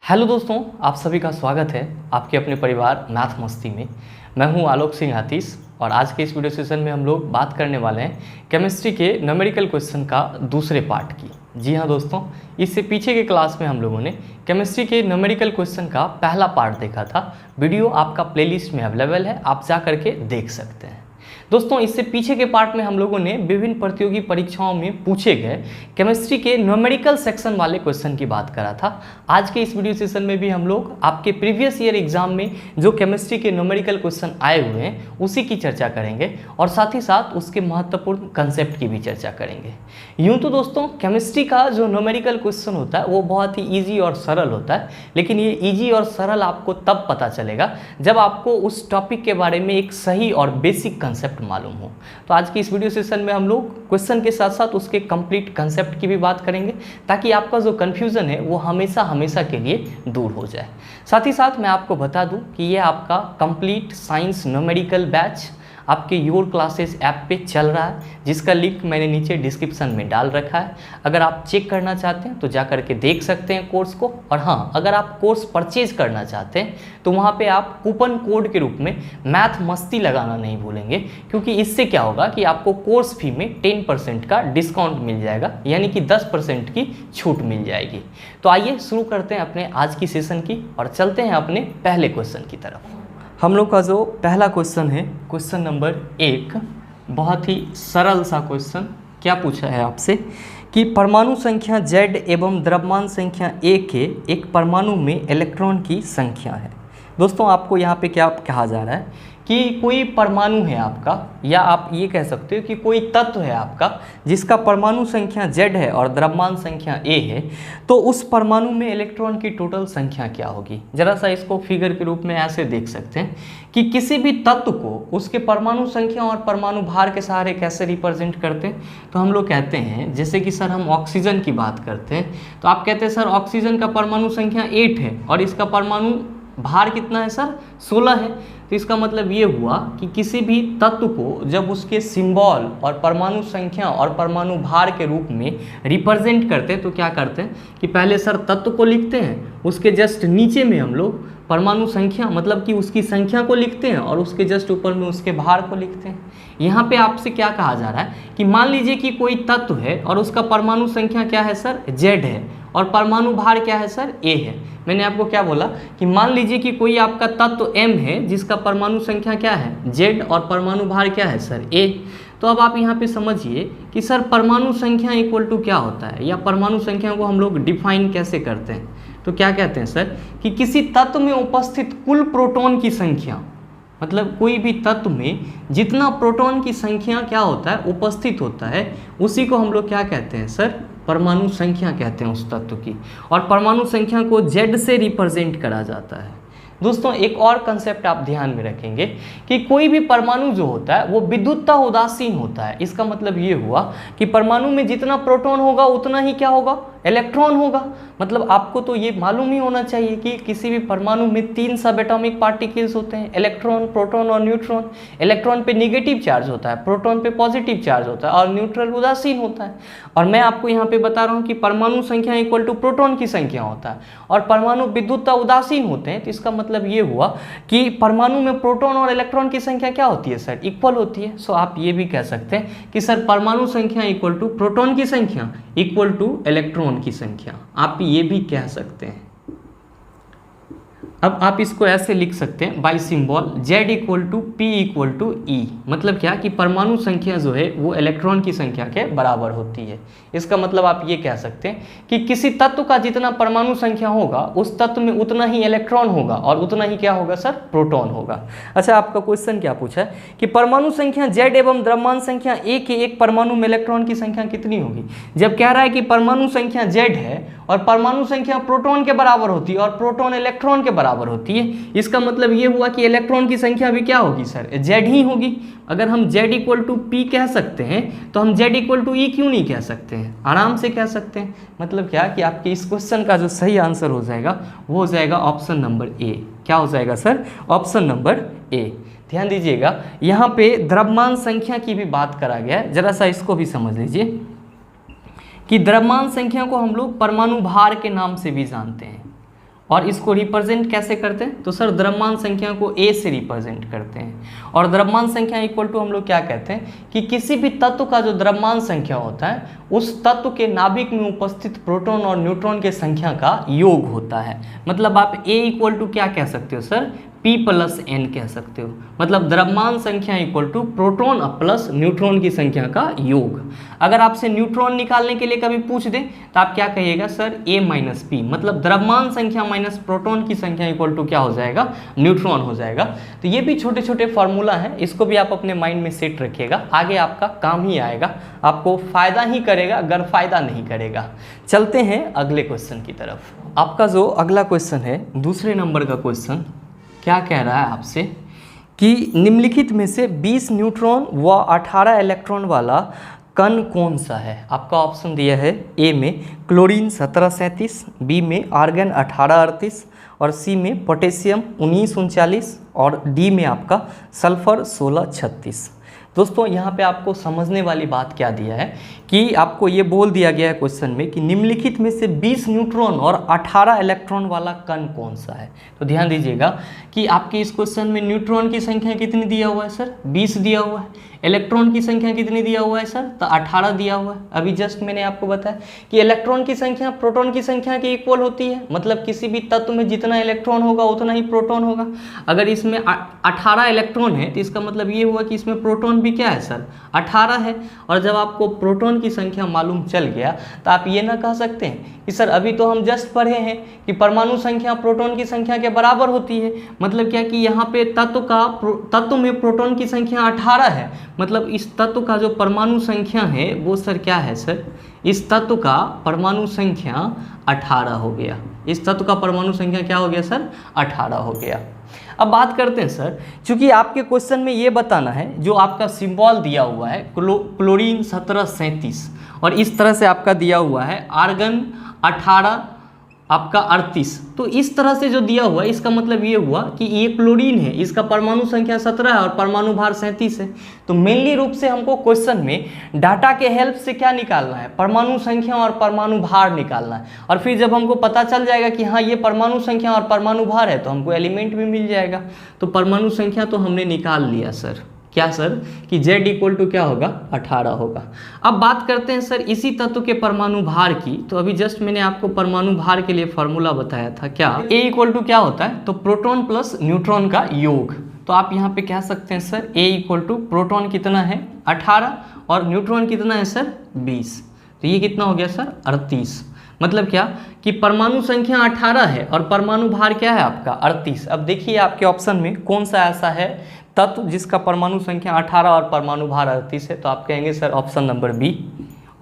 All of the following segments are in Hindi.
हेलो दोस्तों, आप सभी का स्वागत है आपके अपने परिवार मैथ मस्ती में। मैं हूं आलोक सिंह आतिश और आज के इस वीडियो सेशन में हम लोग बात करने वाले हैं केमिस्ट्री के न्यूमेरिकल क्वेश्चन का दूसरे पार्ट की। जी हां दोस्तों, इससे पीछे के क्लास में हम लोगों ने केमिस्ट्री के न्यूमेरिकल क्वेश्चन का पहला पार्ट देखा था। वीडियो आपका प्लेलिस्ट में अवेलेबल है, आप जा करके देख सकते हैं। दोस्तों, इससे पीछे के पार्ट में हम लोगों ने विभिन्न प्रतियोगी परीक्षाओं में पूछे गए केमिस्ट्री के न्यूमेरिकल सेक्शन वाले क्वेश्चन की बात करा था। आज के इस वीडियो सेशन में भी हम लोग आपके प्रीवियस ईयर एग्जाम में जो केमिस्ट्री के न्यूमेरिकल क्वेश्चन आए हुए हैं उसी की चर्चा करेंगे और साथ ही साथ उसके महत्वपूर्ण कंसेप्ट की भी चर्चा करेंगे। यूँ तो दोस्तों, केमिस्ट्री का जो न्यूमेरिकल क्वेश्चन होता है वो बहुत ही ईजी और सरल होता है, लेकिन ये ईजी और सरल आपको तब पता चलेगा जब आपको उस टॉपिक के बारे में एक सही और बेसिक कंसेप्ट मालूम हो। तो आज की इस वीडियो सेशन में हम लोग क्वेश्चन के साथ साथ उसके कंप्लीट कंसेप्ट की भी बात करेंगे ताकि आपका जो कंफ्यूजन है वो हमेशा हमेशा के लिए दूर हो जाए। साथ ही साथ मैं आपको बता दूं कि ये आपका कंप्लीट साइंस न्यूमेरिकल बैच आपके योर क्लासेस ऐप पे चल रहा है, जिसका लिंक मैंने नीचे डिस्क्रिप्शन में डाल रखा है। अगर आप चेक करना चाहते हैं तो जा करके देख सकते हैं कोर्स को। और हाँ, अगर आप कोर्स परचेज करना चाहते हैं तो वहाँ पे आप कूपन कोड के रूप में मैथ मस्ती लगाना नहीं भूलेंगे, क्योंकि इससे क्या होगा कि आपको कोर्स फी में 10% का डिस्काउंट मिल जाएगा, यानी कि 10% की छूट मिल जाएगी। तो आइए शुरू करते हैं अपने आज की सेशन की और चलते हैं अपने पहले क्वेश्चन की तरफ। हम लोग का जो पहला क्वेश्चन है, क्वेश्चन नंबर 1, बहुत ही सरल सा क्वेश्चन। क्या पूछा है आपसे कि परमाणु संख्या Z एवं द्रव्यमान संख्या A के एक परमाणु में इलेक्ट्रॉन की संख्या है। दोस्तों, आपको यहाँ पे क्या कहा जा रहा है कि कोई परमाणु है आपका, या आप ये कह सकते हो कि कोई तत्व है आपका जिसका परमाणु संख्या Z है और द्रव्यमान संख्या A है, तो उस परमाणु में इलेक्ट्रॉन की टोटल संख्या क्या होगी। जरा सा इसको फिगर के रूप में ऐसे देख सकते हैं कि किसी भी तत्व को उसके परमाणु संख्या और परमाणु भार के सहारे कैसे रिप्रेजेंट करते हैं। तो हम लोग कहते हैं, जैसे कि सर हम ऑक्सीजन की बात करते हैं तो आप कहते हैं सर ऑक्सीजन का परमाणु संख्या 8 है और इसका परमाणु भार कितना है सर, 16 है। तो इसका मतलब ये हुआ कि किसी भी तत्व को जब उसके सिंबल और परमाणु संख्या और परमाणु भार के रूप में रिप्रेजेंट करते हैं तो क्या करते हैं कि पहले सर तत्व को लिखते हैं, उसके जस्ट नीचे में हम लोग परमाणु संख्या मतलब कि उसकी संख्या को लिखते हैं और उसके जस्ट ऊपर में उसके भार को लिखते हैं। यहाँ पे आपसे क्या कहा जा रहा है कि मान लीजिए कि कोई तत्व है और उसका परमाणु संख्या क्या है सर, Z है, और परमाणु भार क्या है सर, A है। मैंने आपको क्या बोला कि मान लीजिए कि कोई आपका तत्व M है जिसका परमाणु संख्या क्या है, Z, और परमाणु भार क्या है सर, A। तो अब आप यहाँ पे समझिए कि सर परमाणु संख्या इक्वल टू क्या होता है, या परमाणु संख्या को हम लोग डिफाइन कैसे करते हैं। तो क्या कहते हैं सर कि किसी तत्व में उपस्थित कुल प्रोटॉन की संख्या, मतलब कोई भी तत्व में जितना प्रोटॉन की संख्या क्या होता है, उपस्थित होता है, उसी को हम लोग क्या कहते हैं सर, परमाणु संख्या कहते हैं उस तत्व की। और परमाणु संख्या को Z से रिप्रेजेंट करा जाता है। दोस्तों, एक और कंसेप्ट आप ध्यान में रखेंगे कि कोई भी परमाणु जो होता है वो विद्युतता उदासीन होता है। इसका मतलब ये हुआ कि परमाणु में जितना प्रोटॉन होगा उतना ही क्या होगा, इलेक्ट्रॉन होगा। मतलब आपको तो ये मालूम ही होना चाहिए कि किसी भी परमाणु में 3 सब एटॉमिक पार्टिकल्स होते हैं, इलेक्ट्रॉन, प्रोटॉन और न्यूट्रॉन। इलेक्ट्रॉन पे नेगेटिव चार्ज होता है, प्रोटॉन पे पॉजिटिव चार्ज होता है और न्यूट्रल उदासीन होता है। और मैं आपको यहाँ पे बता रहा हूँ कि परमाणु संख्या इक्वल टू प्रोटॉन की संख्या होता है और परमाणु विद्युतता उदासीन होते हैं। तो इसका मतलब ये हुआ कि परमाणु में प्रोटॉन और इलेक्ट्रॉन की संख्या क्या होती है सर, इक्वल होती है। सो आप ये भी कह सकते हैं कि सर परमाणु संख्या इक्वल टू प्रोटॉन की संख्या इक्वल टू इलेक्ट्रॉन की संख्या, आप ये भी कह सकते हैं। अब आप इसको ऐसे लिख सकते हैं by symbol Z equal to P equal to E। मतलब क्या कि परमाणु संख्या जो है वो इलेक्ट्रॉन की संख्या के बराबर होती है। इसका मतलब आप ये कह सकते हैं कि किसी तत्व का जितना परमाणु संख्या होगा उस तत्व में उतना ही इलेक्ट्रॉन होगा और उतना ही क्या होगा सर, प्रोटॉन होगा। अच्छा, आपका क्वेश्चन क्या पूछा है कि परमाणु संख्या Z एवं द्रव्यमान संख्या A के एक परमाणु में इलेक्ट्रॉन की संख्या कितनी होगी। जब कह रहा है कि परमाणु संख्या Z है और परमाणु संख्या प्रोटॉन के बराबर होती है और प्रोटॉन इलेक्ट्रॉन के बराबर होती है, इसका मतलब ये हुआ कि इलेक्ट्रॉन की संख्या भी क्या होगी सर, Z ही होगी। अगर हम Z इक्वल टू P कह सकते हैं तो हम Z इक्वल टू E क्यों नहीं कह सकते हैं, आराम से कह सकते हैं। मतलब क्या कि आपके इस क्वेश्चन का जो सही आंसर हो जाएगा वो हो जाएगा ऑप्शन नंबर A। क्या हो जाएगा सर, ऑप्शन नंबर A। ध्यान दीजिएगा, यहाँ पे द्रव्यमान संख्या की भी बात करा गया है। जरा सा इसको भी समझ लीजिए कि द्रव्यमान संख्या को हम लोग परमाणु भार के नाम से भी जानते हैं। और इसको रिप्रेजेंट कैसे करते हैं? तो सर द्रव्यमान संख्या को A से रिप्रेजेंट करते हैं। और द्रव्यमान संख्या इक्वल टू हम लोग क्या कहते हैं कि किसी भी तत्व का जो द्रव्यमान संख्या होता है उस तत्व के नाभिक में उपस्थित प्रोटॉन और न्यूट्रॉन के संख्या का योग होता है। मतलब आप A इक्वल टू क्या कह सकते हो सर? P प्लस N कह सकते हो। मतलब द्रव्यमान संख्या equal to proton plus neutron की संख्या का योग। अगर आपसे न्यूट्रॉन निकालने के लिए कभी पूछ दे तो आप क्या कहिएगा सर? A minus P. मतलब द्रव्यमान संख्या माइनस प्रोटॉन की संख्या इक्वल टू क्या हो जाएगा? न्यूट्रॉन हो जाएगा। तो ये भी छोटे छोटे फॉर्मूला हैं, इसको भी आप अपने माइंड में सेट रखिएगा, आगे आपका काम ही आएगा, आपको फायदा ही करेगा, गैरफायदा नहीं करेगा। चलते हैं अगले क्वेश्चन की तरफ। आपका जो अगला क्वेश्चन है, दूसरे नंबर का क्वेश्चन क्या कह रहा है आपसे कि निम्नलिखित में से 20 न्यूट्रॉन व 18 इलेक्ट्रॉन वाला कण कौन सा है? आपका ऑप्शन दिया है ए में क्लोरीन 1737, बी में आर्गन 1838 और सी में पोटेशियम 1939 और डी में आपका सल्फर 1636। दोस्तों यहाँ पे आपको समझने वाली बात क्या दिया है कि आपको ये बोल दिया गया है क्वेश्चन में कि निम्नलिखित में से 20 न्यूट्रॉन और 18 इलेक्ट्रॉन वाला कण कौन सा है। तो ध्यान दीजिएगा कि आपके इस क्वेश्चन में न्यूट्रॉन की संख्या कितनी दिया हुआ है सर? 20 दिया हुआ है। इलेक्ट्रॉन की संख्या कितनी दिया हुआ है सर? तो 18 दिया हुआ है। अभी जस्ट मैंने आपको बताया कि इलेक्ट्रॉन की संख्या प्रोटॉन की संख्या के इक्वल होती है। मतलब किसी भी तत्व में जितना इलेक्ट्रॉन होगा उतना ही प्रोटॉन होगा। अगर इसमें 18 इलेक्ट्रॉन है तो इसका मतलब ये हुआ कि इसमें प्रोटॉन भी क्या है सर? 18 है। और जब आपको प्रोटॉन की संख्या मालूम चल गया तो आप ये ना कह सकते हैं कि सर अभी तो हम जस्ट पढ़े हैं कि परमाणु संख्या प्रोटॉन की संख्या के बराबर होती है। मतलब क्या कि यहाँ पे तत्व में प्रोटॉन की संख्या 18 है। मतलब इस तत्व का जो परमाणु संख्या है वो सर क्या है सर? इस तत्व का परमाणु संख्या 18 हो गया। इस तत्व का परमाणु संख्या क्या हो गया सर? 18 हो गया। अब बात करते हैं सर, चूंकि आपके क्वेश्चन में ये बताना है, जो आपका सिंबल दिया हुआ है क्लोरीन 1737 और इस तरह से आपका दिया हुआ है आर्गन 18 आपका 38, तो इस तरह से जो दिया हुआ है इसका मतलब ये हुआ कि ये क्लोरीन है, इसका परमाणु संख्या 17 है और परमाणु भार 37 है। तो मेनली रूप से हमको क्वेश्चन में डाटा के हेल्प से क्या निकालना है? परमाणु संख्या और परमाणु भार निकालना है। और फिर जब हमको पता चल जाएगा कि हाँ ये परमाणु संख्या और परमाणु भार है तो हमको एलिमेंट भी मिल जाएगा। तो परमाणु संख्या तो हमने निकाल लिया सर, क्या सर? कि Z इक्वल टू क्या होगा? 18 होगा। अब बात करते हैं सर इसी तत्व के परमाणु भार की। तो अभी जस्ट मैंने आपको परमाणु भार के लिए फॉर्मूला बताया था, क्या A इक्वल टू क्या होता है? तो प्रोटॉन प्लस न्यूट्रॉन का योग। तो आप यहाँ पे कह सकते हैं sir A equal to proton कितना है? 18 और न्यूट्रॉन कितना है सर? 20। तो ये कितना हो गया सर? 38। मतलब क्या कि परमाणु संख्या 18 है और परमाणु भार क्या है आपका? 38। अब देखिए आपके ऑप्शन में कौन सा ऐसा है तत्व जिसका परमाणु संख्या 18 और परमाणु भार 38 है? तो आप कहेंगे sir option number B.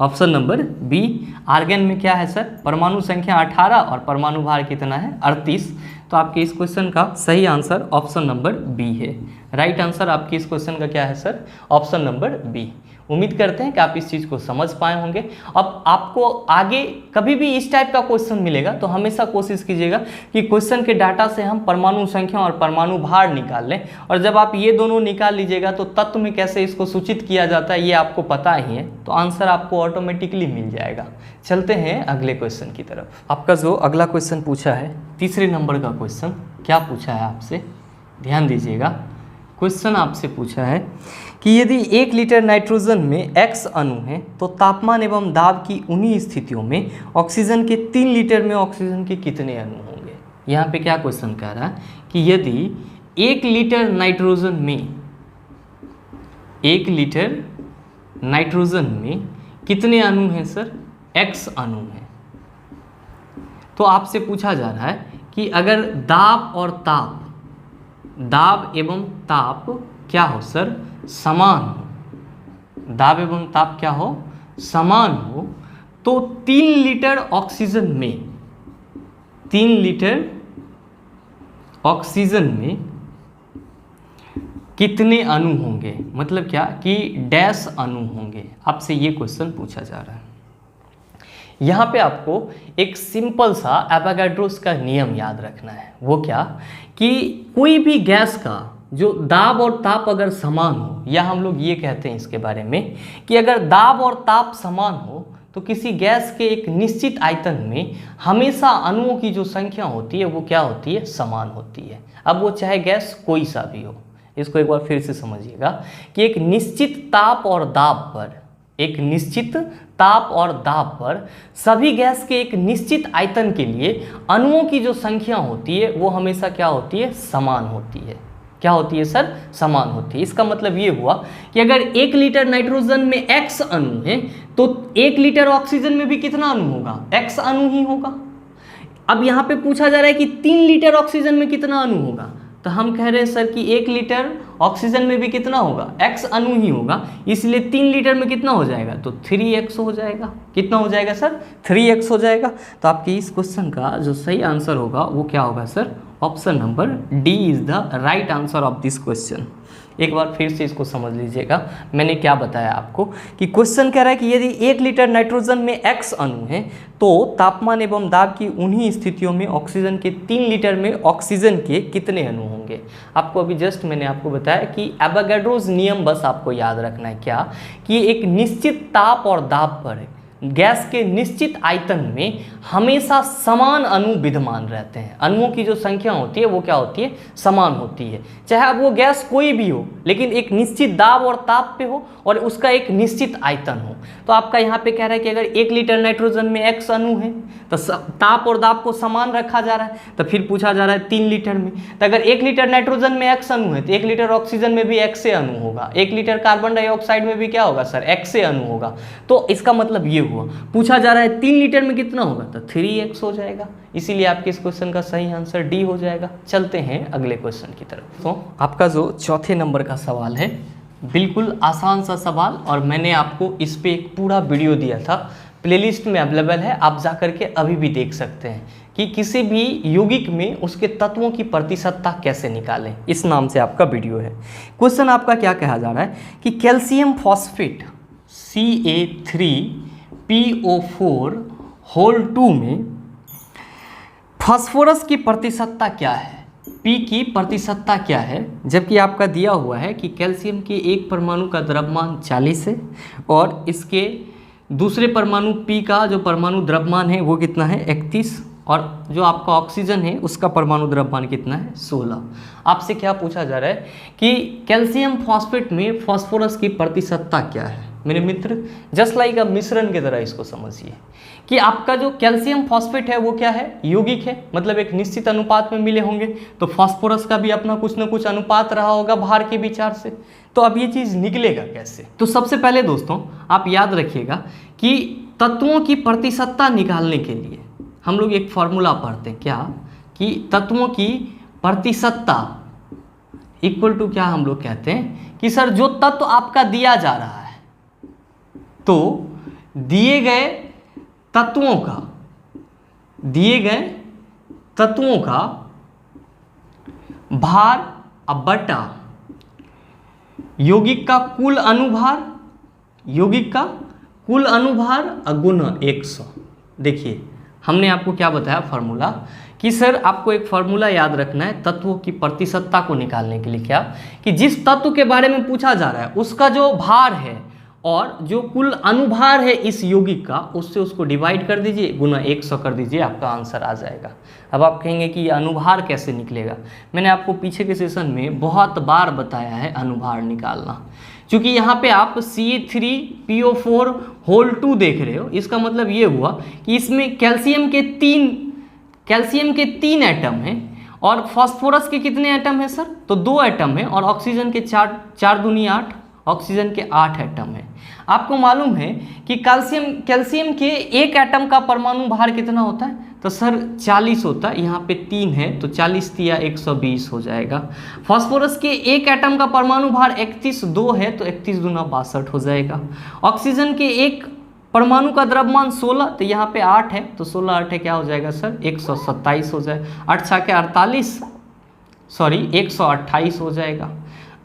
Option number B, argon में क्या है सर? परमाणु संख्या 18 और परमाणु भार कितना है? 38। तो आपके इस क्वेश्चन का सही आंसर ऑप्शन नंबर बी है। राइट आंसर आपके इस क्वेश्चन का क्या है सर? Option number B. उम्मीद करते हैं कि आप इस चीज़ को समझ पाए होंगे। अब आपको आगे कभी भी इस टाइप का क्वेश्चन मिलेगा तो हमेशा कोशिश कीजिएगा कि क्वेश्चन के डाटा से हम परमाणु संख्या और परमाणु भार निकाल लें। और जब आप ये दोनों निकाल लीजिएगा तो तत्व में कैसे इसको सूचित किया जाता है ये आपको पता ही है, तो आंसर आपको ऑटोमेटिकली मिल जाएगा। चलते हैं अगले क्वेश्चन की तरफ। आपका जो अगला क्वेश्चन पूछा है, तीसरे नंबर का क्वेश्चन क्या पूछा है आपसे? ध्यान दीजिएगा। क्वेश्चन आपसे पूछा है कि यदि 1 लीटर नाइट्रोजन में X अणु है तो तापमान एवं दाब की उन्हीं स्थितियों में ऑक्सीजन के 3 लीटर में ऑक्सीजन के कितने अणु होंगे? यहाँ पे क्या क्वेश्चन कह रहा है कि यदि 1 लीटर नाइट्रोजन में कितने अणु हैं सर? X अणु हैं। तो आपसे पूछा जा रहा है कि अगर दाब एवं ताप क्या हो सर? समान हो। दाब एवं ताप क्या हो? समान हो। तो 3 लीटर ऑक्सीजन में कितने अणु होंगे? मतलब क्या कि डैश अणु होंगे। आपसे ये क्वेश्चन पूछा जा रहा है। यहाँ पे आपको एक सिंपल सा एवोगाड्रोस का नियम याद रखना है। वो क्या कि कोई भी गैस का जो दाब और ताप अगर समान हो, या हम लोग ये कहते हैं इसके बारे में कि अगर दाब और ताप समान हो तो किसी गैस के एक निश्चित आयतन में हमेशा अणुओं की जो संख्या होती है वो क्या होती है, समान होती है। अब वो चाहे गैस कोई सा भी हो। इसको एक बार फिर से समझिएगा कि एक निश्चित ताप और दाब पर सभी गैस के एक निश्चित आयतन के लिए अणुओं की जो संख्या होती है वो हमेशा क्या होती है, समान होती है। क्या होती है सर, समान होती है। इसका मतलब ये हुआ कि अगर 1 लीटर नाइट्रोजन में x अणु है तो 1 लीटर ऑक्सीजन में भी कितना अणु होगा, x अणु ही होगा। अब यहाँ पे पूछा जा रहा है कि 3 लीटर ऑक्सीजन में कितना अणु होगा, तो हम कह रहे हैं सर कि 1 लीटर ऑक्सीजन में भी कितना होगा, x अणु ही होगा, इसलिए 3 लीटर में कितना हो जाएगा, तो 3x हो जाएगा। कितना हो जाएगा सर, 3x हो जाएगा। तो आपके इस क्वेश्चन का जो सही आंसर होगा वो क्या होगा sir, option number D is the right answer of this question. एक बार फिर से इसको समझ लीजिएगा, मैंने क्या बताया आपको कि क्वेश्चन कह रहा है कि यदि 1 लीटर नाइट्रोजन में x अणु है तो तापमान एवं दाब की उन्हीं स्थितियों में ऑक्सीजन के 3 लीटर में ऑक्सीजन के कितने अणु होंगे। आपको अभी जस्ट मैंने आपको बताया कि एवोगाड्रोस नियम बस आपको याद रखना है, क्या कि एक निश्चित ताप और दाब पर गैस के निश्चित आयतन में हमेशा समान अणु विद्यमान रहते हैं। अणुओं की जो संख्या होती है वो क्या होती है, समान होती है। चाहे अब वो गैस कोई भी हो लेकिन एक निश्चित दाब और ताप पे हो और उसका एक निश्चित आयतन हो। तो आपका यहाँ पे कह रहा है कि अगर 1 लीटर नाइट्रोजन में x अणु है तो ताप और दाब को समान रखा जा रहा है, तो फिर पूछा जा रहा है 3 लीटर में, तो अगर 1 लीटर नाइट्रोजन में x अणु है तो 1 लीटर ऑक्सीजन में भी x से अणु होगा, 1 लीटर कार्बन डाइऑक्साइड में भी क्या होगा सर, x से अणु होगा। तो इसका मतलब ये हुआ, पूछा जा रहा है 3 लीटर में कितना होगा, तो 3x हो जाएगा। इसीलिए आपके इस क्वेश्चन का सही आंसर डी हो जाएगा। चलते हैं अगले क्वेश्चन की तरफ। तो आपका जो चौथे नंबर का सवाल है बिल्कुल आसान सा सवाल, और मैंने आपको इस पे एक पूरा वीडियो दिया था, प्लेलिस्ट में अवेलेबल है, आप जा करके अभी भी देख सकते हैं कि किसी भी यौगिक में उसके तत्वों की प्रतिशतता कैसे निकालें, इस नाम से आपका वीडियो है। क्वेश्चन आपका क्या कहा जा रहा है कि कैल्शियम फॉस्फेट Ca3PO4 होल 2 में फास्फोरस की प्रतिशतता क्या है, P की प्रतिशतता क्या है, जबकि आपका दिया हुआ है कि कैल्शियम के एक परमाणु का द्रव्यमान 40 है और इसके दूसरे परमाणु P का जो परमाणु द्रव्यमान है वो कितना है, 31, और जो आपका ऑक्सीजन है उसका परमाणु द्रव्यमान कितना है, 16। आपसे क्या पूछा जा रहा है कि कैल्शियम फॉस्फेट में फास्फोरस की प्रतिशतता क्या है। मेरे मित्र, जस्ट लाइक अब मिश्रण की तरह इसको समझिए कि आपका जो कैल्शियम फॉस्फेट है वो क्या है, यौगिक है, मतलब एक निश्चित अनुपात में मिले होंगे, तो फास्फोरस का भी अपना कुछ ना कुछ अनुपात रहा होगा भार के विचार से। तो अब ये चीज़ निकलेगा कैसे, तो सबसे पहले दोस्तों आप याद रखिएगा कि तत्वों की प्रतिशतता निकालने के लिए हम लोग एक फॉर्मूला पढ़ते हैं, क्या कि तत्वों की प्रतिशतता इक्वल टू क्या हम लोग कहते हैं कि सर जो तत्व आपका दिया जा रहा है तो दिए गए तत्वों का भार अब बटा यौगिक का कुल अनुभार गुना 100। देखिए हमने आपको क्या बताया फॉर्मूला कि सर आपको एक फॉर्मूला याद रखना है तत्वों की प्रतिशतता को निकालने के लिए, क्या कि जिस तत्व के बारे में पूछा जा रहा है उसका जो भार है और जो कुल अनुभार है इस यौगिक का, उससे उसको डिवाइड कर दीजिए, गुना 100 कर दीजिए, आपका आंसर आ जाएगा। अब आप कहेंगे कि ये अनुभार कैसे निकलेगा। मैंने आपको पीछे के सेशन में बहुत बार बताया है अनुभार निकालना। क्योंकि यहाँ पे आप Ca3PO4 होल 2 देख रहे हो, इसका मतलब ये हुआ कि इसमें कैल्शियम के 3 एटम हैं और फास्फोरस के कितने एटम हैं सर, तो 2 एटम हैं, और ऑक्सीजन के 4 दूनी 8, ऑक्सीजन के 8 एटम हैं। आपको मालूम है कि कैल्शियम के एक एटम का परमाणु भार कितना होता है, तो सर 40 होता है, यहाँ पे 3 है तो 40 तिया 120 हो जाएगा। फास्फोरस के एक एटम का परमाणु भार 31 2 है तो 31 दूना 62 हो जाएगा। ऑक्सीजन के एक परमाणु का द्रव्यमान 16, तो यहाँ पे 8 है तो 16 8 है क्या हो जाएगा सर, 127 हो जाएगा। 8 6 के 48, सॉरी 128 हो जाएगा।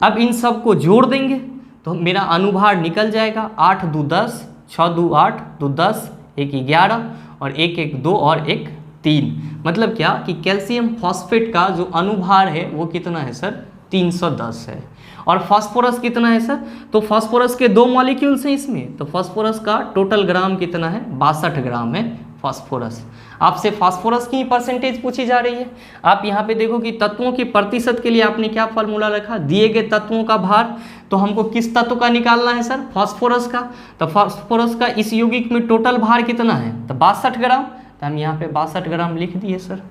अब इन सब को जोड़ देंगे तो मेरा अनुभार निकल जाएगा, 8 2 10, 6 2 8, 2 10, 1 11 और 1 1 2 और 1 3। मतलब क्या कि कैल्शियम फॉस्फेट का जो अनुभार है वो कितना है सर, 310 है। और फास्फोरस कितना है सर? तो फास्फोरस के 2 मॉलिक्यूल्स हैं इसमें, तो फास्फोरस का टोटल ग्राम कितना है? 62 ग्राम है फास्फोरस। आपसे फास्फोरस की परसेंटेज पूछी जा रही है। आप यहाँ पे देखो कि तत्वों के प्रतिशत के लिए आपने क्या फॉर्मूला रखा? दिए गए तत्वों का भार, तो हमको किस तत्व का निकालना है सर? फास्फोरस का। तो फास्फोरस का इस यौगिक में टोटल भार कितना है? तो 62 ग्राम। तो हम यहाँ पे 62 ग्राम लिख दिए सर।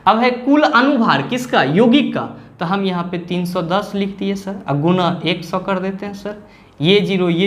अब है कुल अनुभार किसका? यौगिक का। तो हम यहाँ पे 310 लिख दिए सर। अब गुना 100 कर देते हैं सर। ये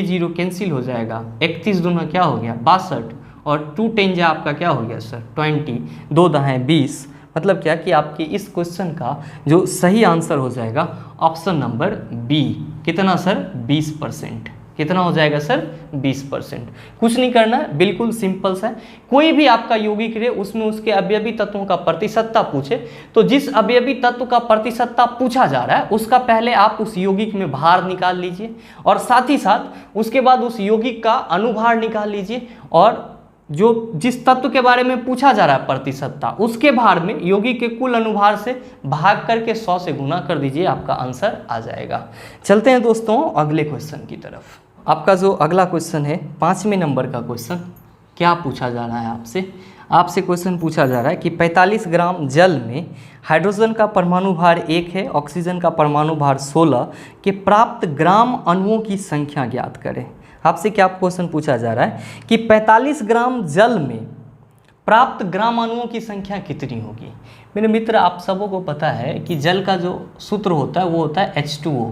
जीरो कैंसिल हो जाएगा। 31 दूना क्या हो गया? 62, और 2 10 जा आपका क्या हो गया सर? 20, 2 दाएँ 20। मतलब क्या कि आपके इस क्वेश्चन का जो सही आंसर हो जाएगा ऑप्शन नंबर बी। कितना सर? 20%। कितना हो जाएगा सर? 20%। कुछ नहीं करना है, बिल्कुल सिंपल सा है। कोई भी आपका यौगिक रहे उसमें उसके अवयवी तत्वों का प्रतिशतता पूछे, तो जिस अवयवी तत्व का प्रतिशतता पूछा जा रहा है उसका पहले आप उस यौगिक में भार निकाल लीजिए, और साथ ही साथ उसके बाद उस यौगिक का अनुभार निकाल लीजिए, और जो जिस तत्व के बारे में पूछा जा रहा है प्रतिशतता, उसके भार में यौगिक के कुल अनुभार से भाग करके 100 से गुना कर दीजिए, आपका आंसर आ जाएगा। चलते हैं दोस्तों अगले क्वेश्चन की तरफ। आपका जो अगला क्वेश्चन है 5वें नंबर का क्वेश्चन, क्या पूछा जा रहा है आपसे क्वेश्चन पूछा जा रहा है कि 45 ग्राम जल में हाइड्रोजन का परमाणु भार 1 है, ऑक्सीजन का परमाणु भार 16 के प्राप्त ग्राम अणुओं की संख्या ज्ञात करें। आपसे क्या क्वेश्चन पूछा जा रहा है कि 45 ग्राम जल में प्राप्त ग्राम अणुओं की संख्या कितनी होगी। मेरे मित्र, आप सबों को पता है कि जल का जो सूत्र होता है वो होता है H2O,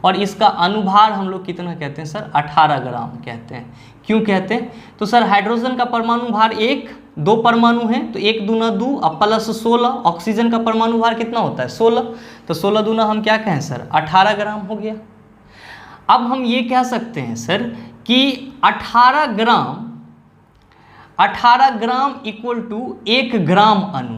और इसका अनुभार हम लोग कितना कहते हैं सर? 18 ग्राम कहते हैं। क्यों कहते हैं? तो सर हाइड्रोजन का परमाणु भार 1, 2 परमाणु हैं तो 1 दूना 2 और प्लस 16। ऑक्सीजन का परमाणु भार कितना होता है? 16। तो 16 दूना हम क्या कहें सर? 18 ग्राम हो गया। अब हम ये कह सकते हैं सर कि 18 ग्राम इक्वल टू 1 ग्राम अणु।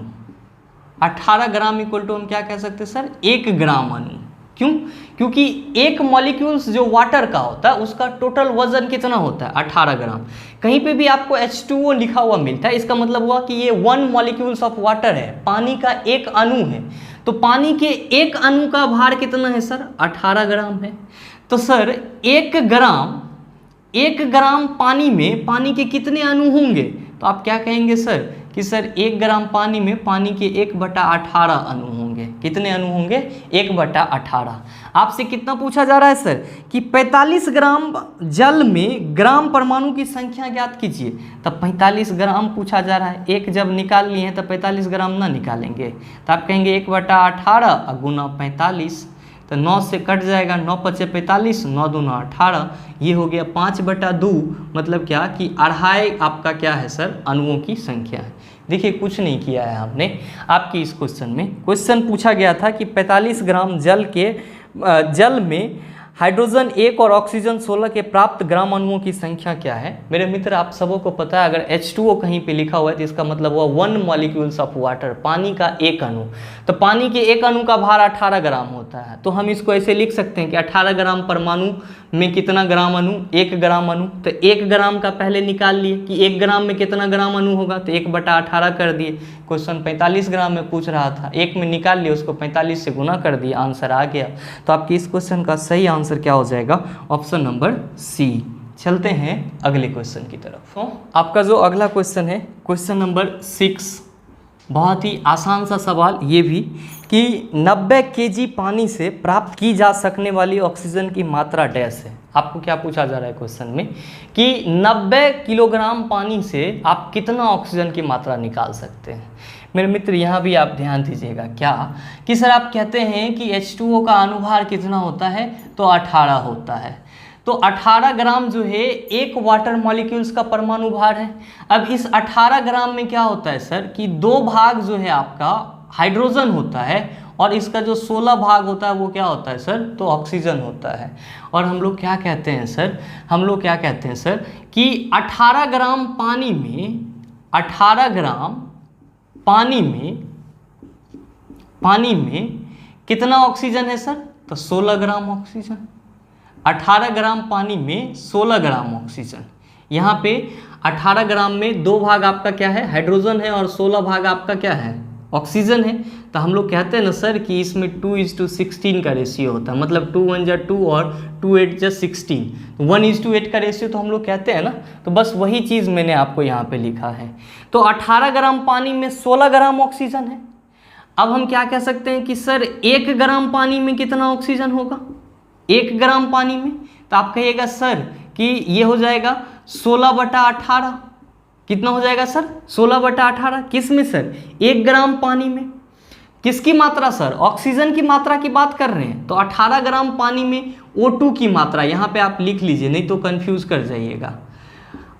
18 ग्राम इक्वल टू हम क्या कह सकते हैं सर? 1 ग्राम अणु। क्यों? क्योंकि एक मॉलिक्यूल्स जो वाटर का होता है उसका टोटल वजन कितना होता है? 18 ग्राम। कहीं पे भी आपको H2O लिखा हुआ मिलता है, इसका मतलब हुआ कि ये 1 मॉलिक्यूल्स ऑफ वाटर है, पानी का एक अणु है। तो पानी के एक अणु का भार कितना है सर? 18 ग्राम है। तो सर 1 ग्राम पानी में पानी के कितने अणु होंगे? तो आप क्या कहेंगे सर कि सर 1 ग्राम पानी में पानी के 1/18 अणु होंगे। कितने अणु होंगे? 1/18। आपसे कितना पूछा जा रहा है सर कि 45 ग्राम जल में ग्राम परमाणु की संख्या ज्ञात कीजिए। तब 45 ग्राम पूछा जा रहा है, 1 जब निकाल लिए हैं तो 45 ग्राम ना निकालेंगे, तो आप कहेंगे 1/18 गुना 45, तो 9 से कट जाएगा, 9 पचे 45, 9 दूना 18, ये हो गया 5/2। मतलब क्या कि 2.5 आपका क्या है सर? अणुओं की संख्या है। देखिए कुछ नहीं किया है हमने आपकी इस क्वेश्चन में। क्वेश्चन पूछा गया था कि 45 ग्राम जल में हाइड्रोजन 1 और ऑक्सीजन 16 के प्राप्त ग्राम अणुओं की संख्या क्या है। मेरे मित्र, आप सबों को पता है अगर H2O कहीं पे लिखा हुआ है तो इसका मतलब हुआ 1 मॉलिक्यूल्स ऑफ वाटर, पानी का एक अणु। तो पानी के एक अणु का भार 18 ग्राम होता है। तो हम इसको ऐसे लिख सकते हैं कि 18 ग्राम परमाणु में कितना ग्राम अणु? 1 ग्राम अणु। तो 1 ग्राम का पहले निकाल लिए कि 1 ग्राम में कितना ग्राम अणु होगा, तो 1/18 कर दिए। क्वेश्चन 45 ग्राम में पूछ रहा था, 1 में निकाल लिए, उसको 45 से गुना कर दिया, आंसर आ गया। तो आपकी इस क्वेश्चन का सही आंसर क्या हो जाएगा? Option number C. चलते हैं अगले क्वेश्चन की तरफ। तो आपका जो अगला क्वेश्चन है क्वेश्चन नंबर 6, बहुत ही आसान सा सवाल ये भी कि 90 kg पानी से प्राप्त की जा सकने वाली ऑक्सीजन की मात्रा डैश है। आपको क्या पूछा जा रहा है क्वेश्चन में कि 90 किलोग्राम पानी से आप कितना ऑक्सीजन की मात्रा निकाल सकते हैं। मेरे मित्र, यहाँ भी आप ध्यान दीजिएगा क्या कि सर आप कहते हैं कि H2O का अनुभार कितना होता है, तो 18 होता है। तो 18 ग्राम जो है 1 वाटर मॉलिक्यूल्स का परमाणु भार है। अब इस 18 ग्राम में क्या होता है सर कि 2 भाग जो है आपका हाइड्रोजन होता है, और इसका जो 16 भाग होता है वो क्या होता है सर? तो ऑक्सीजन होता है। और हम लोग क्या कहते हैं सर? हम लोग क्या कहते हैं सर कि 18 ग्राम पानी में, 18 ग्राम पानी में कितना ऑक्सीजन है सर? तो 16 ग्राम ऑक्सीजन। 18 ग्राम पानी में 16 ग्राम ऑक्सीजन। यहाँ पे 18 ग्राम में 2 भाग आपका क्या है? हाइड्रोजन है, और 16 भाग आपका क्या है? ऑक्सीजन है, तो हम लोग कहते हैं ना सर कि इसमें 2:16 का रेशियो होता है, मतलब 2 1 जा 2 और 2 8 जा 16, 1:8 का रेशियो तो हम लोग कहते हैं ना। तो बस वही चीज़ मैंने आपको यहाँ पे लिखा है। तो 18 ग्राम पानी में 16 ग्राम ऑक्सीजन है। अब हम क्या कह सकते हैं कि सर 1 ग्राम पानी में कितना ऑक्सीजन होगा, 1 ग्राम पानी में, तो आप कहिएगा सर कि ये हो जाएगा 16/18। कितना हो जाएगा सर? 16/18। किस में सर? 1 ग्राम पानी में। किसकी मात्रा सर? ऑक्सीजन की मात्रा की बात कर रहे हैं। तो 18 ग्राम पानी में O2 की मात्रा, यहाँ पे आप लिख लीजिए नहीं तो कंफ्यूज कर जाइएगा।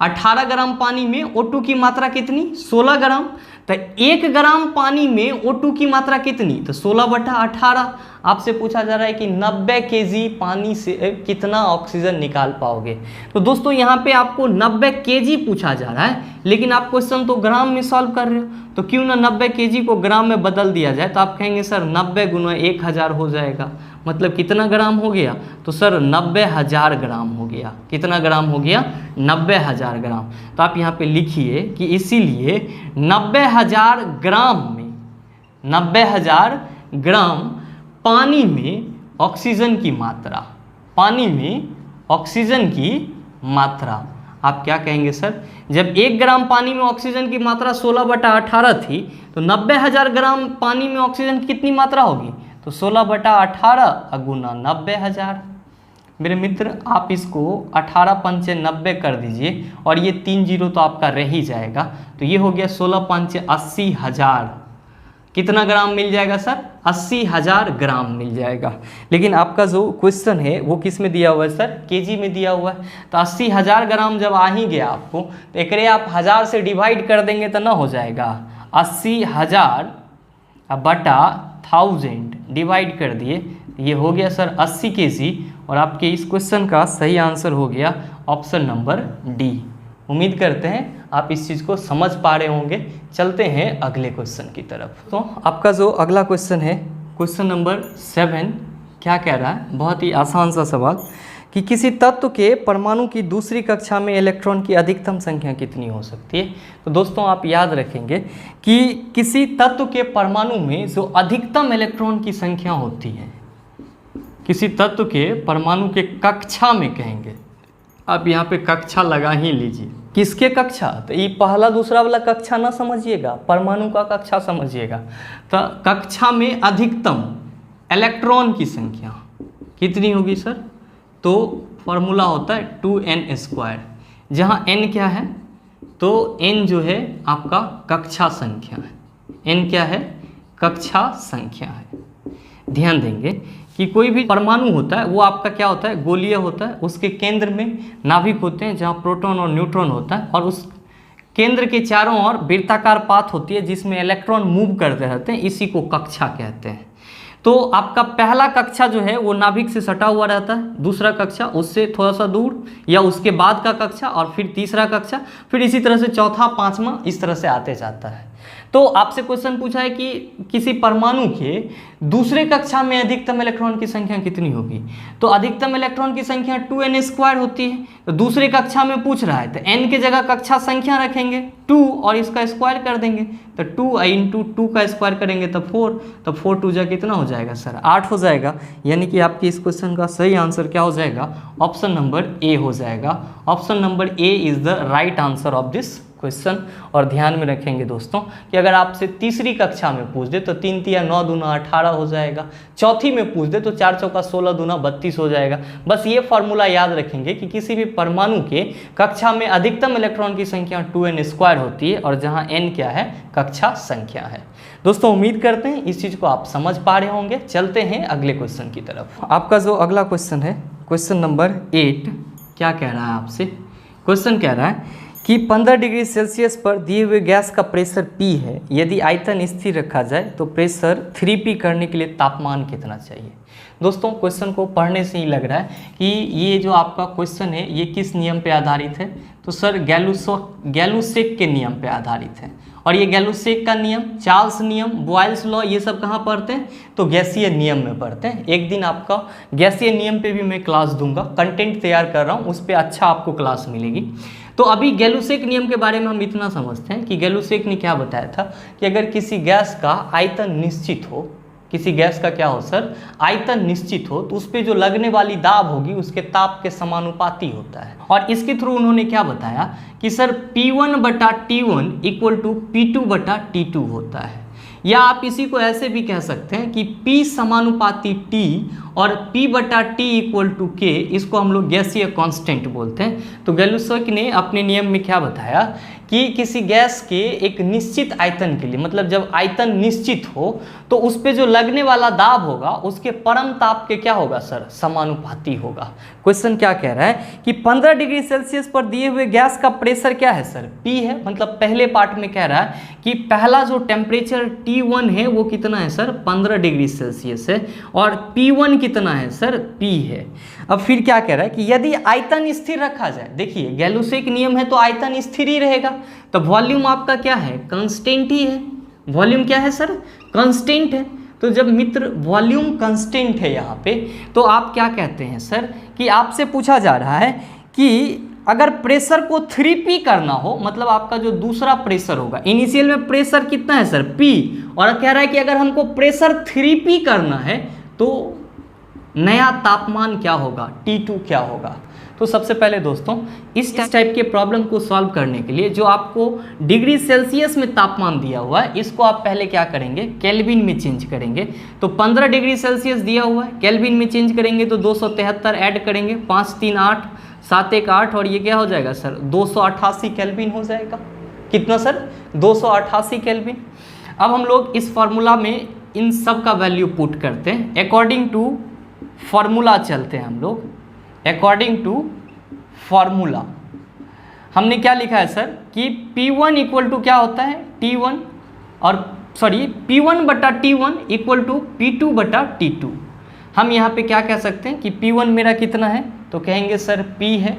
18 ग्राम पानी में O2 की मात्रा कितनी? 16 ग्राम। तो 1 ग्राम पानी में O2 की मात्रा कितनी? तो 16/18। आपसे पूछा जा रहा है कि 90 kg पानी से कितना ऑक्सीजन निकाल पाओगे। तो दोस्तों यहाँ पे आपको 90 kg पूछा जा रहा है, लेकिन आप क्वेश्चन तो ग्राम में सॉल्व कर रहे हो, तो क्यों ना 90 kg को ग्राम में बदल दिया जाए। तो आप कहेंगे सर 90 × 1000 हो जाएगा, मतलब कितना ग्राम हो गया? तो सर 90,000 ग्राम हो गया। कितना ग्राम हो गया? 90,000 ग्राम। तो आप यहाँ पे लिखिए कि इसीलिए 90,000 ग्राम में 90,000 ग्राम पानी में ऑक्सीजन की मात्रा, पानी में ऑक्सीजन की मात्रा, आप क्या कहेंगे सर? जब 1 ग्राम पानी में ऑक्सीजन की मात्रा 16/18 थी, तो 90,000 ग्राम पानी में ऑक्सीजन की कितनी मात्रा होगी? तो 16/18 गुना 90,000। मेरे मित्र आप इसको 18 पंचे 90 कर दीजिए, और ये 3 जीरो तो आपका रह ही जाएगा। तो ये हो गया 16 पंचे 80,000। कितना ग्राम मिल जाएगा सर? 80,000 ग्राम मिल जाएगा। लेकिन आपका जो क्वेश्चन है वो किस में दिया हुआ है सर? केजी में दिया हुआ है। तो 80,000 ग्राम जब आ ही गया आपको, तो एक आप 1000 से डिवाइड कर देंगे तो ना हो जाएगा। 80,000 बटा 1000 डिवाइड कर दिए, ये हो गया सर 80 kg। और आपके इस क्वेश्चन का सही आंसर हो गया ऑप्शन नंबर डी। उम्मीद करते हैं आप इस चीज़ को समझ पा रहे होंगे। चलते हैं अगले क्वेश्चन की तरफ। तो आपका जो अगला क्वेश्चन है, क्वेश्चन नंबर 7, क्या कह रहा है? बहुत ही आसान सा सवाल कि किसी तत्व के परमाणु की दूसरी कक्षा में इलेक्ट्रॉन की अधिकतम संख्या कितनी हो सकती है। तो दोस्तों आप याद रखेंगे कि किसी तत्व के परमाणु में जो अधिकतम इलेक्ट्रॉन की संख्या होती है, किसी तत्व के परमाणु के कक्षा में कहेंगे, आप यहाँ पे कक्षा लगा ही लीजिए। किसके कक्षा? तो ये पहला दूसरा वाला कक्षा ना समझिएगा, परमाणु का कक्षा समझिएगा। तो कक्षा में अधिकतम इलेक्ट्रॉन की संख्या कितनी होगी सर? तो फॉर्मूला होता है 2n², जहाँ n क्या है? तो n जो है आपका कक्षा संख्या है। n क्या है? कक्षा संख्या है। ध्यान देंगे कि कोई भी परमाणु होता है वो आपका क्या होता है? गोलीय होता है। उसके केंद्र में नाभिक होते हैं जहाँ प्रोटॉन और न्यूट्रॉन होता है, और उस केंद्र के चारों ओर वृत्ताकार पाथ होती है जिसमें इलेक्ट्रॉन मूव करते रहते हैं। इसी को कक्षा कहते हैं। तो आपका पहला कक्षा जो है वो नाभिक से सटा हुआ रहता है, दूसरा कक्षा उससे थोड़ा सा दूर या उसके बाद का कक्षा, और फिर तीसरा कक्षा, फिर इसी तरह से चौथा, पांचवा, इस तरह से आते जाता है। तो आपसे क्वेश्चन पूछा है कि किसी परमाणु के दूसरे कक्षा में अधिकतम इलेक्ट्रॉन की संख्या कितनी होगी। तो अधिकतम इलेक्ट्रॉन की संख्या 2n² होती है। तो दूसरे कक्षा में पूछ रहा है तो n के जगह कक्षा संख्या रखेंगे 2 और इसका स्क्वायर कर देंगे। तो 2 × 2 का स्क्वायर करेंगे तो 4, तो 4 2 जा कितना हो जाएगा सर? 8 हो जाएगा। यानी कि आपके इस क्वेश्चन का सही आंसर क्या हो जाएगा? ऑप्शन नंबर ए हो जाएगा। Option number A is the right answer of this question. और ध्यान में रखेंगे दोस्तों कि अगर आपसे तीसरी कक्षा में पूछ दे तो 3 × 9 = 18 हो जाएगा। चौथी में पूछ दे तो 4 × 4 = 16 × 32 हो जाएगा। बस ये फॉर्मूला याद रखेंगे कि किसी भी परमाणु के कक्षा में अधिकतम इलेक्ट्रॉन की संख्या 2n² होती है, और जहां n क्या है? कक्षा संख्या है। दोस्तों उम्मीद करते हैं इस चीज़ को आप समझ पा रहे होंगे। चलते हैं अगले क्वेश्चन की तरफ। आपका जो अगला क्वेश्चन है, क्वेश्चन नंबर 8, क्या कह रहा है आपसे? क्वेश्चन कह रहा है कि 15 डिग्री सेल्सियस पर दिए हुए गैस का प्रेशर P है। यदि आयतन स्थिर रखा जाए तो प्रेशर 3P करने के लिए तापमान कितना चाहिए। दोस्तों क्वेश्चन को पढ़ने से ही लग रहा है कि ये जो आपका क्वेश्चन है ये किस नियम पे आधारित है। तो सर गैलुसेक के नियम पे आधारित है। और ये गैलुसेक का नियम, चार्ल्स नियम, बॉयल्स लॉ, ये सब कहाँ पढ़ते हैं? तो गैसीय नियम में पढ़ते हैं। एक दिन आपका गैसीय नियम पे भी मैं क्लास दूंगा, कंटेंट तैयार कर रहा हूँ, उस पर अच्छा आपको क्लास मिलेगी। तो अभी गैलुसेक नियम के बारे में हम इतना समझते हैं कि गैलुसेक ने क्या बताया था कि अगर किसी गैस का आयतन निश्चित हो, किसी गैस का क्या हो सर, आयतन निश्चित हो, तो उस पर जो लगने वाली दाब होगी उसके ताप के समानुपाती होता है। और इसके थ्रू उन्होंने क्या बताया कि sir P1/T1 equal to P2/T2 होता है। या आप इसी को ऐसे भी कह सकते हैं कि P समानुपाती T और P/T इक्वल टू K, इसको हम लोग गैसीय कांस्टेंट बोलते हैं। तो गैलुसेक ने अपने नियम में क्या बताया कि किसी गैस के एक निश्चित आयतन के लिए, मतलब जब आयतन निश्चित हो तो उस पर जो लगने वाला दाब होगा उसके परम ताप के क्या होगा सर, समानुपाती होगा। क्वेश्चन क्या कह रहा है कि 15 डिग्री सेल्सियस पर दिए हुए गैस का प्रेशर क्या है सर, P है। मतलब पहले पार्ट में कह रहा है कि पहला जो टेम्परेचर T1 है वो कितना है सर, 15 डिग्री सेल्सियस है, और P1 कितना है सर, P है। अब फिर क्या कह रहा है कि यदि आयतन स्थिर रखा जाए, देखिए गैलुसेक नियम है तो आयतन स्थिर ही रहेगा, तो वॉल्यूम आपका क्या है, कांस्टेंट ही है। वॉल्यूम क्या है सर, कांस्टेंट है। तो जब मित्र वॉल्यूम कांस्टेंट है यहाँ पे, तो आप क्या कहते हैं सर कि आपसे पूछा जा रहा है कि अगर प्रेशर को 3P करना हो, मतलब आपका जो दूसरा प्रेशर होगा, इनिशियल में प्रेशर कितना है सर, P, और कह रहा है कि अगर हमको प्रेशर 3P करना है तो नया तापमान क्या होगा, T2 क्या होगा। तो सबसे पहले दोस्तों इस टाइप के प्रॉब्लम को सॉल्व करने के लिए जो आपको डिग्री सेल्सियस में तापमान दिया हुआ है, इसको आप पहले क्या करेंगे, केल्विन में चेंज करेंगे। तो 15 डिग्री सेल्सियस दिया हुआ है, केल्विन में चेंज करेंगे तो 273 ऐड करेंगे, 5 3 8 7 1 8, और ये क्या हो जाएगा सर, 288 केल्विन हो जाएगा। कितना सर, 288 केल्विन। अब हम लोग इस फार्मूला में इन सब का वैल्यू पुट करते हैं, अकॉर्डिंग टू फार्मूला चलते हैं हम लोग। अकॉर्डिंग टू फार्मूला हमने क्या लिखा है सर कि P1 इक्वल टू क्या होता है, T1, और sorry P1/T1 equal to P2/T2। हम यहाँ पे क्या कह सकते हैं कि P1 मेरा कितना है, तो कहेंगे सर P है।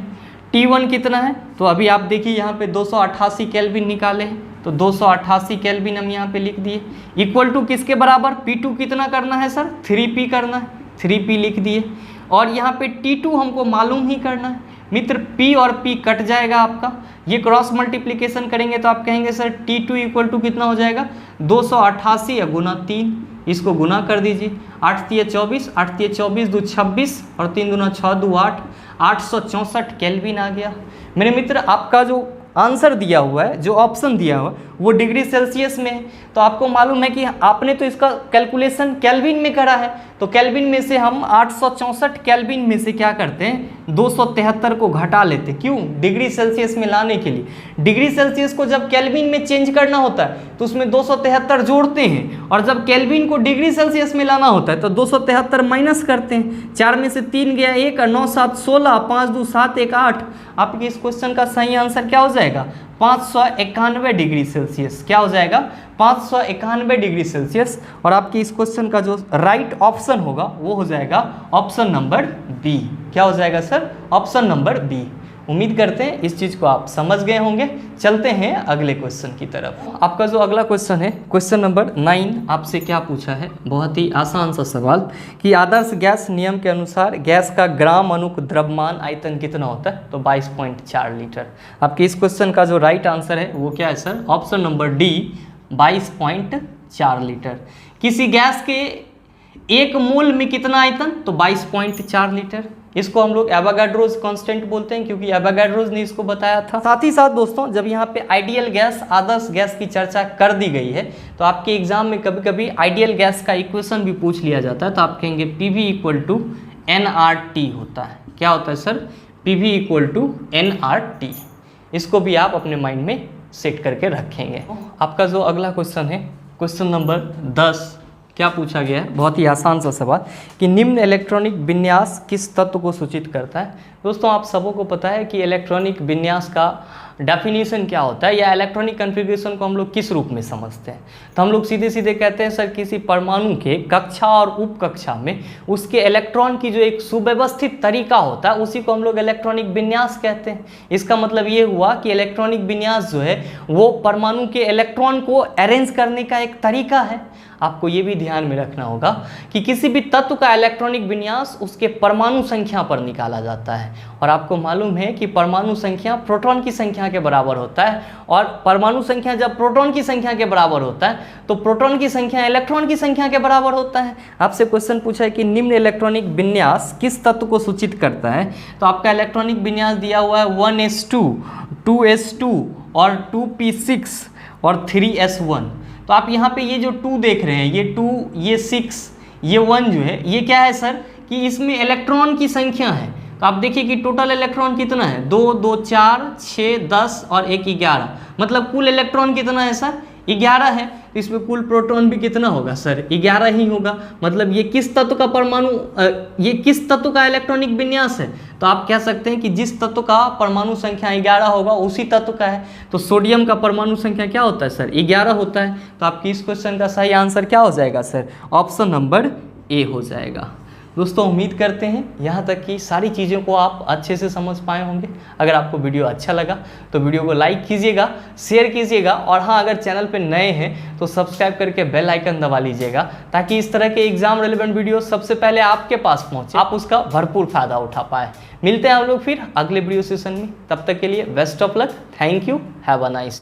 T1 कितना है, तो अभी आप देखिए यहाँ पे 288 केल्विन निकाले हैं, तो 288 केल्विन हम यहाँ पे लिख दिए, इक्वल टू किसके बराबर, P2 कितना करना है सर, 3P करना है, 3P लिख दिए। और यहाँ पे T2 हमको मालूम ही करना है मित्र, P और P कट जाएगा आपका, ये क्रॉस मल्टीप्लिकेशन करेंगे तो आप कहेंगे सर T2 इक्वल टू कितना हो जाएगा, 288 या गुना 3, इसको गुना कर दीजिए, 8 3 24, 8 3 24 2 26 और 3 दूना 6 2 8, 864 केल्विन आ गया। मेरे मित्र आपका जो आंसर दिया हुआ है, जो ऑप्शन दिया हुआ है वो डिग्री सेल्सियस में है, तो आपको मालूम है कि आपने तो इसका कैलकुलेशन केल्विन में करा है, तो केल्विन में से हम 864 केल्विन में से क्या करते हैं, 273 को घटा लेते, क्यों, डिग्री सेल्सियस में लाने के लिए। डिग्री सेल्सियस को जब केल्विन में चेंज करना होता है तो उसमें 273 जोड़ते हैं, और जब केल्विन को डिग्री सेल्सियस में लाना होता है तो 273 माइनस करते हैं, 4 में से 3 गया 1 और 9 7 16, 5 2 7 1 8। आपके इस क्वेश्चन का सही आंसर क्या हो जाएगा, 591 डिग्री सेल्सियस। क्या हो जाएगा, 591 डिग्री सेल्सियस। और आपके इस क्वेश्चन का जो राइट ऑप्शन होगा वो हो जाएगा ऑप्शन नंबर बी। क्या हो जाएगा सर, ऑप्शन नंबर बी। उम्मीद करते हैं इस चीज़ को आप समझ गए होंगे। चलते हैं अगले क्वेश्चन की तरफ। आपका जो अगला क्वेश्चन है, क्वेश्चन नंबर 9, आपसे क्या पूछा है, बहुत ही आसान सा सवाल कि आदर्श गैस नियम के अनुसार गैस का ग्राम अणुक द्रव्यमान आयतन कितना होता है, तो 22.4 लीटर। आपके इस क्वेश्चन का जो राइट आंसर है वो क्या है sir, option number D, 22.4 litre. किसी गैस के 1 मोल में कितना आयतन, तो 22.4 लीटर। इसको हम लोग एवोगाड्रोज कांस्टेंट बोलते हैं क्योंकि एवोगाड्रोज ने इसको बताया था। साथ ही साथ दोस्तों जब यहाँ पे आइडियल गैस, आदर्श गैस की चर्चा कर दी गई है तो आपके एग्जाम में कभी कभी आइडियल गैस का इक्वेशन भी पूछ लिया जाता है, तो आप कहेंगे PV इक्वल टू nRT होता है। क्या होता है sir, PV equal to nRT। इसको भी आप अपने माइंड में सेट करके रखेंगे। आपका जो अगला क्वेश्चन है, क्वेश्चन नंबर 10, क्या पूछा गया है, बहुत ही आसान सा सवाल कि निम्न इलेक्ट्रॉनिक विन्यास किस तत्व को सूचित करता है। दोस्तों आप सबों को पता है कि इलेक्ट्रॉनिक विन्यास का डेफिनेशन क्या होता है, या इलेक्ट्रॉनिक कन्फिग्रेशन को हम लोग किस रूप में समझते हैं। तो हम लोग सीधे सीधे कहते हैं सर किसी परमाणु के कक्षा और उप कक्षा में उसके इलेक्ट्रॉन की जो एक सुव्यवस्थित तरीका होता है उसी को हम लोग इलेक्ट्रॉनिक विन्यास कहते हैं। इसका मतलब ये हुआ कि इलेक्ट्रॉनिक विन्यास जो है वो परमाणु के इलेक्ट्रॉन को अरेंज करने का एक तरीका है। आपको ये भी ध्यान में रखना होगा कि किसी भी तत्व का इलेक्ट्रॉनिक विन्यास उसके परमाणु संख्या पर निकाला जाता है। और आपको मालूम है कि परमाणु संख्या प्रोटॉन की संख्या के बराबर होता है, और परमाणु संख्या जब प्रोटॉन की संख्या के बराबर होता है तो प्रोटॉन की संख्या इलेक्ट्रॉन की संख्या के बराबर होता है। आपसे क्वेश्चन पूछा है कि निम्न इलेक्ट्रॉनिक विन्यास किस तत्व को सूचित करता है, तो आपका इलेक्ट्रॉनिक विन्यास दिया हुआ है 1s2, 2s2 और 2p6 और 3s1। तो आप यहाँ पे ये जो 2 देख रहे हैं, ये 2, ये 6, ये 1 जो है, ये क्या है सर कि इसमें इलेक्ट्रॉन की संख्या है। तो आप देखिए कि टोटल इलेक्ट्रॉन कितना है, 2, 2, 4, 6, 10 और 1, 11। मतलब कुल इलेक्ट्रॉन कितना है सर, 11 है। तो इसमें कुल प्रोटॉन भी कितना होगा सर, 11 ही होगा। मतलब ये किस तत्व का परमाणु, ये किस तत्व का इलेक्ट्रॉनिक विन्यास है, तो आप कह सकते हैं कि जिस तत्व का परमाणु संख्या 11 होगा उसी तत्व का है। तो सोडियम का परमाणु संख्या क्या होता है सर, 11 होता है। तो आपकी इस क्वेश्चन का सही आंसर क्या हो जाएगा सर, ऑप्शन नंबर ए हो जाएगा। दोस्तों उम्मीद करते हैं यहाँ तक की सारी चीज़ों को आप अच्छे से समझ पाए होंगे। अगर आपको वीडियो अच्छा लगा तो वीडियो को लाइक कीजिएगा, शेयर कीजिएगा, और हाँ अगर चैनल पे नए हैं तो सब्सक्राइब करके बेल आइकन दबा लीजिएगा, ताकि इस तरह के एग्जाम रेलेवेंट वीडियो सबसे पहले आपके पास पहुँचे, आप उसका भरपूर फायदा उठा पाए। मिलते हैं हम लोग फिर अगले वीडियो सेशन में, तब तक के लिए best of luck, thank you, have a nice.